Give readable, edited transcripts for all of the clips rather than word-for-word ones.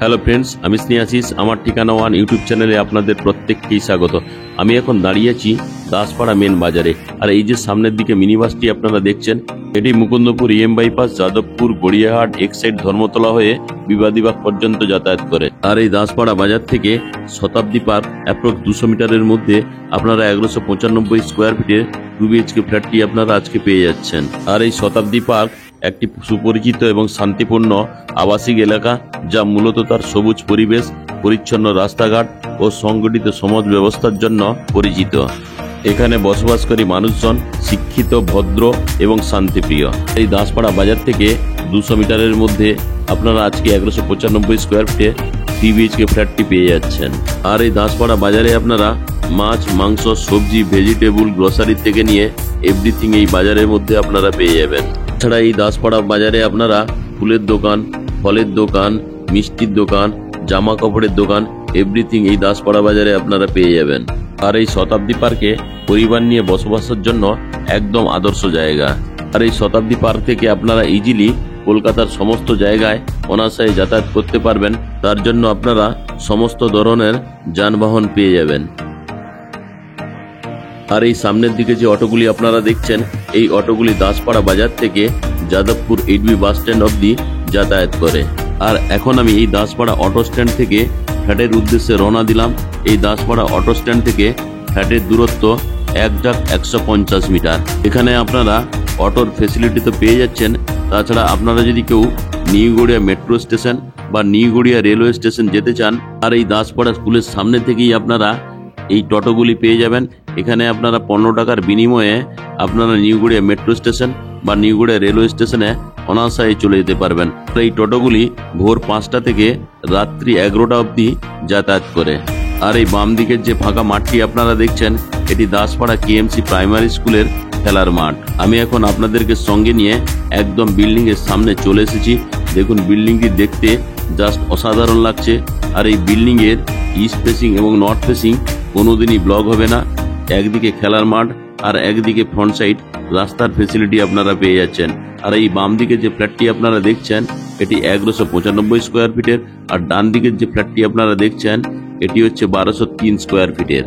Hello friends, আমি স্নেহাশিস। আমার ঠিকানা ওয়ান ইউটিউব চ্যানেলে আপনাদের প্রত্যেককেই স্বাগত। আমি এখন দাঁড়িয়ে আছি দাসপাড়া মেন বাজারে। আর এই যে সামনের দিকে মিনি বাসটি আপনারা দেখছেন, এটি Mukundapur EM bypass, Jadavpur, Gariahat, Exide, Dharmatala হয়ে বিবাদীবাগ পর্যন্ত যাতায়াত করে। আর এই দাসপাড়া বাজার থেকে শতাব্দী পার্ক অ্যাপ্রক্স 200 মিটারের মধ্যে আপনারা 1195 স্কোয়ার ফিটের 2 BHK ফ্ল্যাটটি আপনারা আজকে পেয়ে যাচ্ছেন। আর এই শতাব্দী পার্ক একটি সুপরিচিত এবং শান্তিপূর্ণ আবাসিক এলাকা, যা মূলত তার সবুজ পরিবেশ, পরিচ্ছন্ন রাস্তাঘাট ও সংগঠিত সমাজ ব্যবস্থার জন্য পরিচিত। এখানে বসবাসকারী মানুষজন শিক্ষিত, ভদ্র এবং শান্তিপ্রিয়। এই দাসপাড়া বাজার থেকে 200 মিটারের মধ্যে আপনারা আজকে 1195 স্কোয়ার ফিটে 3 BHK ফ্ল্যাটটি পেয়ে যাচ্ছেন। আর এই দাসপাড়া বাজারে আপনারা মাছ, মাংস, সবজি, ভেজিটেবল, গ্রোসারি থেকে নিয়ে এভরিথিং এই বাজারের মধ্যে আপনারা পেয়ে যাবেন। এছাড়া এই দাসপাড়া বাজারে আপনারা ফুলের দোকান, ফলের দোকান, মিষ্টির দোকান, জামা কাপড়ের দোকান, এভরিথিং এই দাসপাড়া বাজারে আপনারা পেয়ে যাবেন। আর এই শতাব্দী পার্কে পরিবার নিয়ে বসবাসের জন্য একদম আদর্শ জায়গা। আর এই শতাব্দী পার্ক থেকে আপনারা ইজিলি কলকাতার সমস্ত জায়গায় অনায়াসে যাতায়াত করতে পারবেন। তার জন্য আপনারা সমস্ত ধরনের যানবাহন পেয়ে যাবেন। আর এই সামনের দিকে যে অটোগুলি আপনারা দেখছেন, এই অটোগুলি দাসপাড়া বাজার থেকে যাদবপুর 8B বাস স্ট্যান্ড অবধি যাতায়াত করে। আর এখন আমি এই দাসপাড়া অটো স্ট্যান্ড থেকে ফ্ল্যাটের উদ্দেশ্যে রওনা দিলাম। এই দাসপাড়া অটো স্ট্যান্ড থেকে ফ্ল্যাটের দূরত্ব 150 মিটার। এখানে আপনারা অটোর ফেসিলিটি তো পেয়ে যাচ্ছেন, তাছাড়া আপনারা যদি কেউ নিউ গড়িয়া মেট্রো স্টেশন বা নিউ গড়িয়া রেলওয়ে স্টেশন যেতে চান, আর এই দাসপাড়া স্কুলের সামনে থেকেই আপনারা এই টোটোগুলি পেয়ে যাবেন। এখানে আপনারা 15 টাকার বিনিময়ে আপনারা নিউ গড়িয়া মেট্রো স্টেশন বা নিউ গড়িয়া রেলওয়ে স্টেশনে অনায়াসে চলে যেতে পারবেন। এই টোটোগুলি ভোর 5টা থেকে রাত্রি 11টা অবধি যাতায়াত করে। আর এই বাম দিকের যে ফাঁকা মাঠটি আপনারা দেখছেন, এটি দাসপাড়া কেএমসি প্রাইমারি স্কুলের খেলার মাঠ। আমি এখন আপনাদেরকে সঙ্গে নিয়ে একদম বিল্ডিং এর সামনে চলে এসেছি। দেখুন, বিল্ডিংটি দেখতে জাস্ট অসাধারণ লাগছে। আর এই বিল্ডিং এর ইস্ট ফেসিং এবং নর্থ ফেসিং কোনোদিনই ব্লক হবে না। একদিকে খেলার মাঠ আর একদিকে ফ্রন্ট সাইড রাস্তার ফেসিলিটি আপনারা পেয়ে যাচ্ছেন। আর এই বাম দিকে যে ফ্ল্যাটটি আপনারা দেখছেন, এটি 1195 স্কোয়ার ফিটের। আর ডান দিকের যে ফ্ল্যাটটি আপনারা দেখছেন, এটি হচ্ছে 1203 স্কোয়ার ফিটের।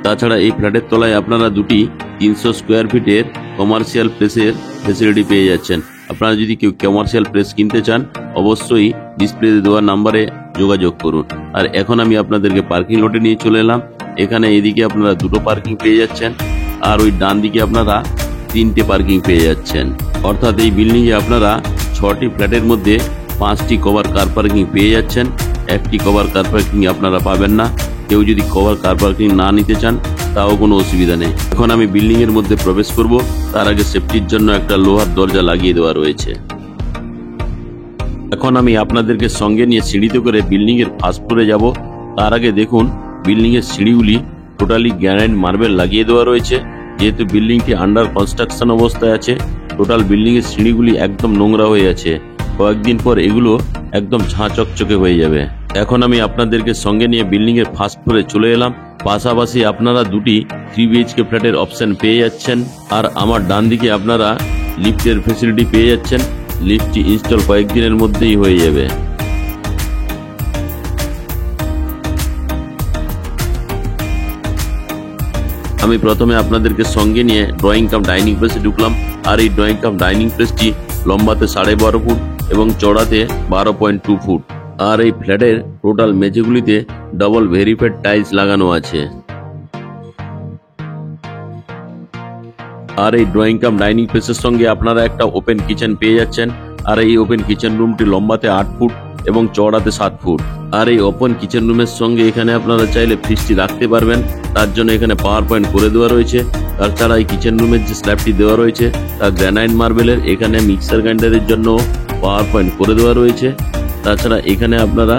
তাছাড়া এই ফ্ল্যাটের তলায় আপনারা দুটি 300 স্কোয়ার ফিটের কমার্শিয়াল প্লেসের ফেসিলিটি পেয়ে যাচ্ছেন। আপনারা যদি কেউ কমার্শিয়াল প্লেস কিনতে চান, অবশ্যই ডিসপ্লেতে দেওয়া নাম্বারে যোগাযোগ করুন। আর এখন আমি আপনাদেরকে পার্কিং লটে নিয়ে চলে এলাম। এখানে এদিকে আপনারা 2টো পার্কিং পেয়ে যাচ্ছেন, আর ওই ডান দিকে আপনারা 3টে পার্কিং পেয়ে যাচ্ছেন। অর্থাৎ এই বিল্ডিংয়ে আপনারা 6টি ফ্ল্যাটের মধ্যে 5টি কভার কার পার্কিং পেয়ে যাচ্ছেন। একটি কভার কার পার্কিং আপনারা পাবেন না। কেউ যদি কভার কার পার্কিং না নিতে চান, তাও কোনো অসুবিধা নেই। এখন আমি বিল্ডিং এর মধ্যে প্রবেশ করব। তার আগে সেফটির জন্য একটা লোহার দরজা লাগিয়ে দেওয়া রয়েছে। এখন আমি আপনাদেরকে সঙ্গে নিয়ে সিঁড়িতে করে বিল্ডিং এর ফার্স্ট ফ্লোরে যাব। তার আগে দেখুন, বিল্ডিং এর সিঁড়িগুলি টোটালি গ্রানাইট মার্বেল লাগিয়ে দেওয়া রয়েছে। যেহেতু বিল্ডিংটি আন্ডার কনস্ট্রাকশন অবস্থায় আছে, টোটাল বিল্ডিং এর সিঁড়িগুলি একদম নোংরা হয়ে আছে। কয়েকদিন পর এগুলো একদম ঝাঁ চকচকে হয়ে যাবে। এখন আমি আপনাদেরকে সঙ্গে নিয়ে বিল্ডিং এর ফার্স্ট ফ্লোরে চলে এলাম। পাশাপাশি আপনারা দুটি 3 BHK ফ্ল্যাটের অপশন পেয়ে যাচ্ছেন। আর আমার ডান দিকে আপনারা লিফটের ফেসিলিটি পেয়ে যাচ্ছেন। লিফটটি ইনস্টল কয়েকদিনের মধ্যেই হয়ে যাবে। আমি প্রথমে আপনাদেরকে সঙ্গে নিয়ে ড্রয়িং কাম ডাইনিং প্লেসে ঢুকলাম। আর এই ড্রয়িং কাম ডাইনিং প্লেসটি লম্বাতে 12.5 ফুট এবং চড়াতে 12.2 ফুট। আর এই ফ্ল্যাটের টোটাল মেঝেগুলিতে ডাবল ভেরিফাইড টাইলস লাগানো আছে। আর এই ড্রয়িং কাম ডাইনিং প্লেসের সঙ্গে আপনারা একটা ওপেন কিচেন পেয়ে যাচ্ছেন। আর এই ওপেন কিচেন রুমটি লম্বাতে 8 ফুট এবং চওড়াতে 7 ফুট। আর এই ওপেন কিচেন রুমের সঙ্গে এখানে আপনারা চাইলে ফ্রিজটি রাখতে পারবেন। তার জন্য এখানে পাওয়ার পয়েন্ট করে দেওয়া রয়েছে। তাছাড়া এই কিচেন রুমের যে স্ল্যাবটি দেওয়া রয়েছে, তা গ্রানাইট মার্বেলের। এখানে মিক্সার গ্রাইন্ডারের জন্য পাওয়ার পয়েন্ট করে দেওয়া রয়েছে। তাছাড়া এখানে আপনারা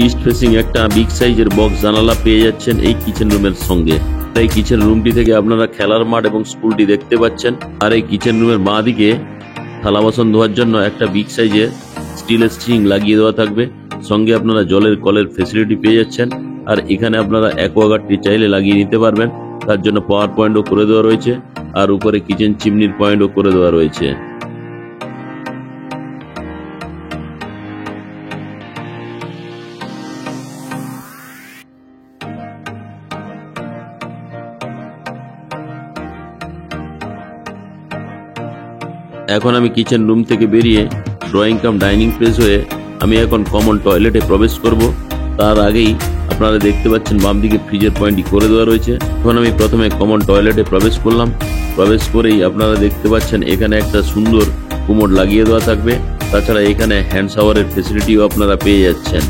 ইস্ট ফেসিং একটা বিগ সাইজের বক্স জানালা পেয়ে যাচ্ছেন এই কিচেন রুমের সঙ্গে। এই কিচেন রুমটি থেকে আপনারা খেলার মাঠ এবং স্কুলটি দেখতে পাচ্ছেন। আর এই কিচেন রুমের বাঁ দিকে থালা বাসন ধোয়ার জন্য একটা বিগ সাইজের স্টিলের সিঙ্ক লাগিয়ে দেওয়া থাকবে। সঙ্গে আপনারা জলের কলের ফেসিলিটি পেয়ে যাচ্ছেন। আর এখানে আপনারা অ্যাকোয়াগার্ডটি চাইলে লাগিয়ে নিতে পারবেন। তার জন্য পাওয়ার পয়েন্টও করে দেওয়া রয়েছে। আর উপরে কিচেন চিমনির পয়েন্টও করে দেওয়া রয়েছে। এখন আমি কিচেন রুম থেকে বেরিয়ে ড্রয়িং কাম ডাইনিং প্লেস হয়ে আমি এখন কমন টয়লেটে প্রবেশ করব। তার আগেই আপনারা দেখতে পাচ্ছেন বাম দিকে ফ্রিজের পয়েন্টটি করে দেওয়া রয়েছে। এখন আমি প্রথমে কমন টয়লেটে প্রবেশ করলাম। প্রবেশ করেই আপনারা দেখতে পাচ্ছেন এখানে একটা সুন্দর কুমোড লাগিয়ে দেওয়া থাকবে। তাছাড়া এখানে হ্যান্ড শাওয়ারের ফেসিলিটিও আপনারা পেয়ে যাচ্ছেন।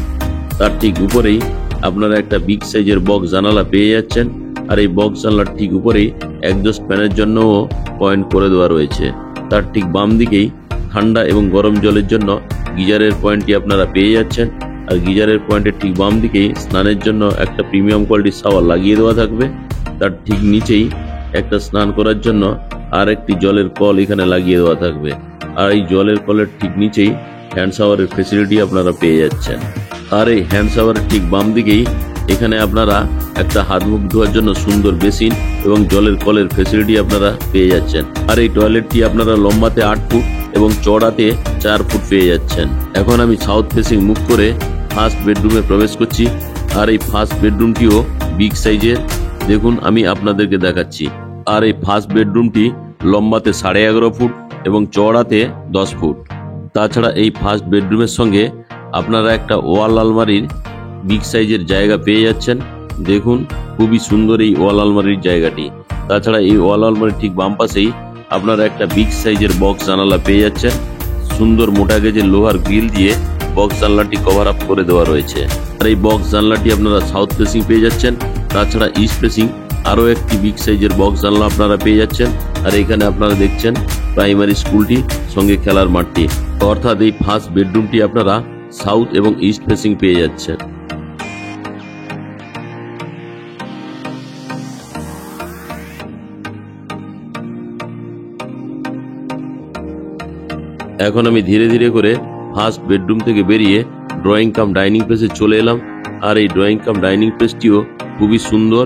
তার ঠিক উপরেই আপনারা একটা বিগ সাইজের বক্স জানালা পেয়ে যাচ্ছেন। আর এই বক্স জানালার ঠিক উপরেই একজস্ট ফ্যানের জন্যও পয়েন্ট করে দেওয়া রয়েছে। তার ঠিক বাম দিকেই ঠান্ডা এবং গরম জলের জন্য গিজারের পয়েন্টটি আপনারা পেয়ে যাচ্ছেন। আর গিজারের পয়েন্টের ঠিক বাম দিকেই স্নানের জন্য একটা প্রিমিয়াম কোয়ালিটির শাওয়ার লাগিয়ে দেওয়া থাকবে। তার ঠিক নিচেই একটা স্নান করার জন্য আর একটি জলের কল এখানে লাগিয়ে দেওয়া থাকবে। আর এই জলের কলের ঠিক নিচেই হ্যান্ড শাওয়ারের ফেসিলিটি আপনারা পেয়ে যাচ্ছেন। আর এই হ্যান্ড শাওয়ারের ঠিক বাম দিকেই এখানে আপনারা একটা হাত মুখ ধোয়ার জন্য সুন্দর বেসিন এবং জলের কলের ফেসিলিটি আপনারা পেয়ে যাচ্ছেন। আর এই টয়লেটটি আপনারা লম্বাতে 8 ফুট এবং চওড়াতে 4 ফুট পেয়ে যাচ্ছেন। এখন আমি সাউথ ফেসিং মুখ করে ফার্স্ট বেডরুমে প্রবেশ করছি। আর এই ফার্স্ট বেডরুমটিও বিগ সাইজের, দেখুন আমি আপনাদেরকে দেখাচ্ছি। আর এই ফার্স্ট বেডরুমটি লম্বাতে 11.5 ফুট এবং চওড়াতে 10 ফুট। তাছাড়া এই ফার্স্ট বেডরুমের সঙ্গে আপনারা একটা ওয়াল আলমারির বিগ সাইজের জায়গা পেয়ে যাচ্ছেন। দেখুন খুবই সুন্দর এই ওয়াল আলমারির জায়গাটি। তাছাড়া এই ওয়াল আলমারির ঠিক বাম পাশেই আপনারা একটা বিগ সাইজের বক্স জানালা পেয়ে যাচ্ছেন। সুন্দর মোটা গেজের লোহার গ্রিল দিয়ে বক্স জানলাটি কভার আপ করে দেওয়া রয়েছে। আর এই বক্স জানলাটি আপনারা সাউথ ফেসিং পেয়ে যাচ্ছেন। তাছাড়া ইস্ট ফেসিং আরও একটি বিগ সাইজের বক্স জানলা আপনারা পেয়ে যাচ্ছেন। আর এখানে আপনারা দেখছেন প্রাইমারি স্কুলটি সঙ্গে খেলার মাঠটি। অর্থাৎ এই ফার্স্ট বেডরুমটি আপনারা সাউথ এবং ইস্ট ফেসিং পেয়ে যাচ্ছেন। এখন আমি ধীরে ধীরে করে ফার্স্ট বেডরুম থেকে বেরিয়ে ড্রয়িং কাম ডাইনিং প্লেসে চলে এলাম। আর এই ড্রয়িং কাম ডাইনিং প্লেসটিও খুবই সুন্দর।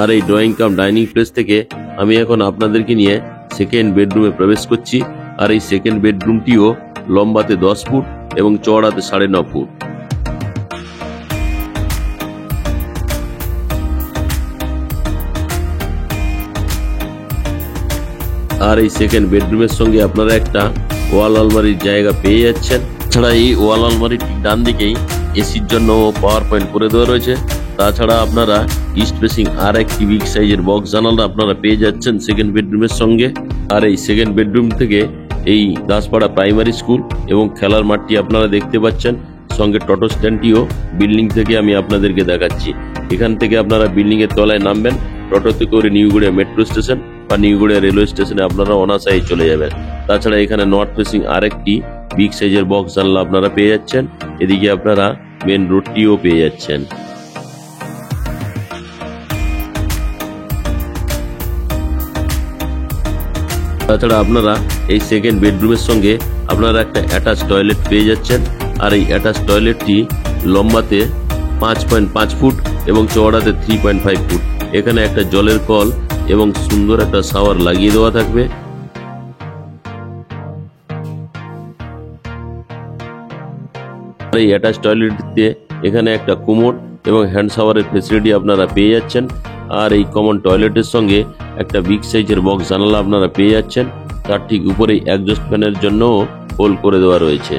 আর এই ড্রয়িং কাম ডাইনিং প্লেস থেকে আমি এখন আপনাদেরকে নিয়ে সেকেন্ড বেডরুমে প্রবেশ করছি। আর এই সেকেন্ড বেডরুমটিও লম্বাতে 10 ফুট এবং চওড়াতে 9.5 ফুট। আর এই সেকেন্ড বেডরুমের সঙ্গে আপনারা একটা ওয়াল আলমারির জায়গা পেয়ে যাচ্ছেন। তাছাড়া এই ওয়াল আলমারির ঠিক ডান দিকেই এসির জন্য পাওয়ার পয়েন্ট করে দেওয়া রয়েছে। তাছাড়া আপনারা ইস্ট ফেসিং আর একটি বিগ সাইজের বক্স জানালা আপনারা পেয়ে যাচ্ছেন সেকেন্ড বেডরুমের সঙ্গে। আর এই সেকেন্ড বেডরুম থেকে এই দাসপাড়া প্রাইমারি স্কুল এবং খেলার মাঠটি আপনারা দেখতে পাচ্ছেন। সঙ্গে টোটো স্ট্যান্ডটিও বিল্ডিং থেকে আমি আপনাদেরকে দেখাচ্ছি। এখান থেকে আপনারা বিল্ডিং এর তলায় নামবেন, টোটোতে করে নিউগড়িয়া মেট্রো স্টেশন বা নিউগড়িয়া রেলওয়ে স্টেশনে আপনারা অনায়াসে চলে যাবেন। তাছাড়া এখানে নর্থ ফেসিং আরেকটি বিগ সাইজের বক্স জানলা আপনারা পেয়ে যাচ্ছেন। এদিকে আপনারা মেন রোডটিও পেয়ে যাচ্ছেন। তাছাড়া আপনারা এই সেকেন্ড বেডরুমের সঙ্গে আপনারা একটা অ্যাটাচ টয়লেট পেয়ে যাচ্ছেন। আর এই অ্যাটাচ টয়লেটটি লম্বাতে 5.5 ফুট এবং চওড়াতে 3.5 ফুট। এখানে একটা জলের কল এবং সুন্দর একটা শাওয়ার লাগিয়ে দেওয়া থাকবে। আর এই অ্যাটাচ টয়লেটটিতে এখানে একটা কুমোড এবং হ্যান্ড শাওয়ারের ফেসিলিটি আপনারা পেয়ে যাচ্ছেন। আর এই কমন টয়লেটের সঙ্গে একটা বিগ সাইজের বক্স জানালা আপনারা পেয়ে যাচ্ছেন। তার ঠিক উপরেই একজস্ট ফ্যানের জন্য হোল করে দেওয়া রয়েছে।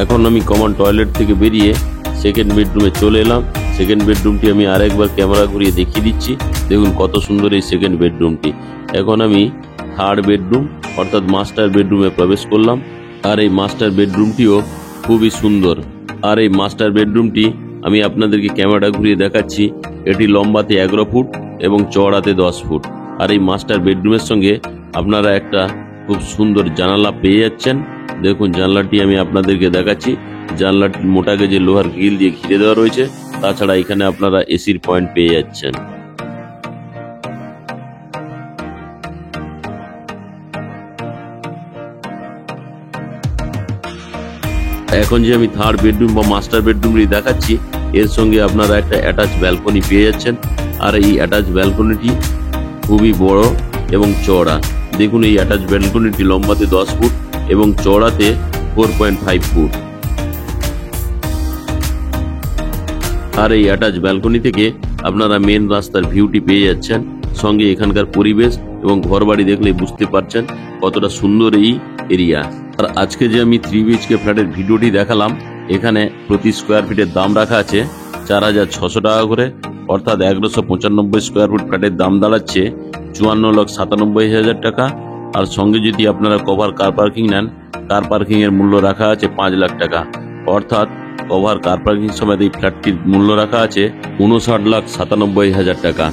এখন আমি কমন টয়লেট থেকে বেরিয়ে সেকেন্ড বেডরুমে চলে এলাম। সেকেন্ড বেডরুমটি আমি আরেকবার ক্যামেরা ঘুরিয়ে দেখিয়ে দিচ্ছি। দেখুন কত সুন্দর এই সেকেন্ড বেডরুমটি। এখন আমি থার্ড বেডরুম অর্থাৎ মাস্টার বেডরুমে প্রবেশ করলাম। আর এই মাস্টার বেডরুমটিও খুবই সুন্দর। আর এই মাস্টার বেডরুমটি আমি আপনাদেরকে ক্যামেরা ঘুরিয়ে দেখাচ্ছি। এটি লম্বাতে 11 ফুট এবং চওড়াতে 10 ফুট। আর এই মাস্টার বেডরুমের সঙ্গে আপনারা একটা খুব সুন্দর জানালা পেয়ে যাচ্ছেন। দেখুন জানলাটি আমি আপনাদেরকে দেখাচ্ছি। জানলাটি মোটা গেজের লোহার গ্রিল দিয়ে ঘিরে দেওয়া রয়েছে। তাছাড়া এখানে আপনারা এসির পয়েন্ট পেয়ে যাচ্ছেন। এখন যে আমি থার্ড বেডরুম বা মাস্টার বেডরুমটি দেখাচ্ছি, এর সঙ্গে আপনারা একটা অ্যাটাচ ব্যালকনি পেয়ে যাচ্ছেন। আর এই অ্যাটাচ ব্যালকনিটি খুবই বড় এবং চওড়া। দেখুন, এই অ্যাটাচ ব্যালকনিটি লম্বাতে 10 ফুট এবং চওড়াতে 4.5 ফুট। আর এই অ্যাটাচ ব্যালকনি থেকে আপনারা মেন রাস্তার ভিউটি পেয়ে যাচ্ছেন। সঙ্গে এখানকার পরিবেশ এবং ঘরবাড়ি দেখলে বুঝতে পারছেন কতটা সুন্দর এই এরিয়া। আর আজকে যে আমি 3 BHK ফ্ল্যাটের ভিডিওটি দেখালাম, এখানে প্রতি স্কোয়ার ফিটের দাম রাখা আছে 4,600 টাকা করে, অর্থাৎ 195 স্কোয়ার ফুট ফ্ল্যাটের দাম দাঁড়াচ্ছে 54,97,000 টাকা। আর সঙ্গে যদি আপনারা কভার কার পার্কিং নেন, কার পার্কিং এর মূল্য রাখা আছে 5 লাখ টাকা, অর্থাৎ কভার কার পার্কিং সমেত এই ফ্ল্যাটটির মূল্য রাখা আছে 59,97,000 টাকা,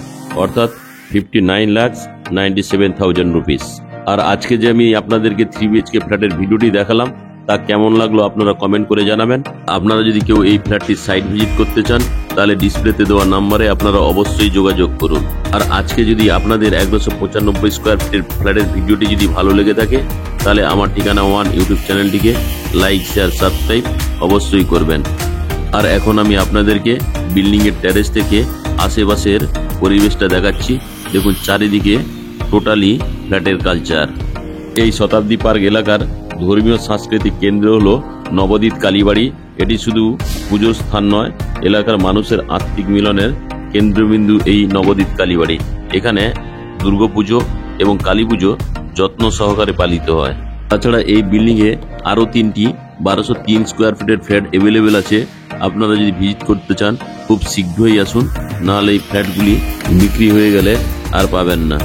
অর্থাৎ 59,97,000 রুপিস। আর আজকে যে আমি আপনাদেরকে 3 BHK ফ্ল্যাটের ভিডিওটি দেখালাম, তা কেমন লাগলো আপনারা কমেন্ট করে জানাবেন। আপনারা যদি কেউ এই ফ্ল্যাটটির সাইট ভিজিট করতে চান, তাহলে ডিসপ্লেতে দেওয়া নাম্বারে আপনারা অবশ্যই যোগাযোগ করুন। আর আজকে যদি আপনাদের 195 স্কোয়ার ফিটের ফ্ল্যাটের ভিডিওটি যদি ভালো লেগে থাকে, তাহলে আমার ঠিকানা ওয়ান ইউটিউব চ্যানেলটিকে লাইক, শেয়ার, সাবস্ক্রাইব অবশ্যই করবেন। আর এখন আমি আপনাদেরকে বিল্ডিং এর টেরেস থেকে আশেপাশের পরিবেশটা দেখাচ্ছি। দেখুন, চারিদিকে টোটালি ফ্ল্যাটের কালচার। এই শতাব্দী পার্ক এলাকার ধর্মীয় সাংস্কৃতিক কেন্দ্র হলো নবদ্বীপ কালীবাড়ি। এটি শুধু পুজোর স্থান নয়, এলাকার মানুষের আত্মিক মিলনের কেন্দ্রবিন্দু এই নবদ্বীপ কালীবাড়ি। এখানে দুর্গাপুজো এবং কালী পুজো যত্ন সহকারে পালিত হয়। তাছাড়া এই বিল্ডিংয়ে আরও 3টি 1203 স্কোয়ার ফিটের ফ্ল্যাট অ্যাভেলেবেল আছে। আপনারা যদি ভিজিট করতে চান, খুব শীঘ্রই আসুন, নাহলে এই ফ্ল্যাটগুলি বিক্রি হয়ে গেলে আর পাবেন না।